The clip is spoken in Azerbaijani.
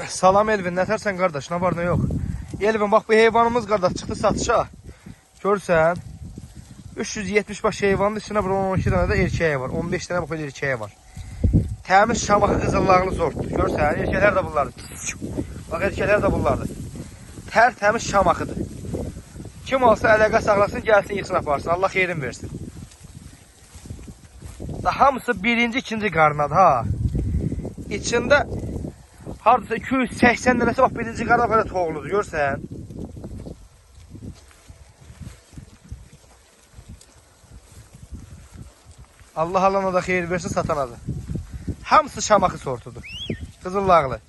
Salam Elvin, nətərsən qardaş, nə var nə yox? Elvin, bax bu heyvanımız qardaş çıxdı satışa. Görürsən? 370 baş heyvanın içində 12 dənə də erkəyə var. 15 dənə bax erkəyə var. Təmiz şamaxı qızıllağlı sortdur. Görürsən? Erkəklər də bunlardır. Bax erkəklər də bunlardır. Təmiz şamaxıdır. Kim olsa əlaqə saxlasın, gəlsin yıxsın aparsın. Allah xeyrin versin. Hamısı birinci, ikinci qarnadır ha. İçində hardasa 280 dənəsi bax birinci qarna belə toğludur. Görürsən? Allah alana da xeyir versin, satana da. Hamısı şamaxı sortudur. Qızıllağlı.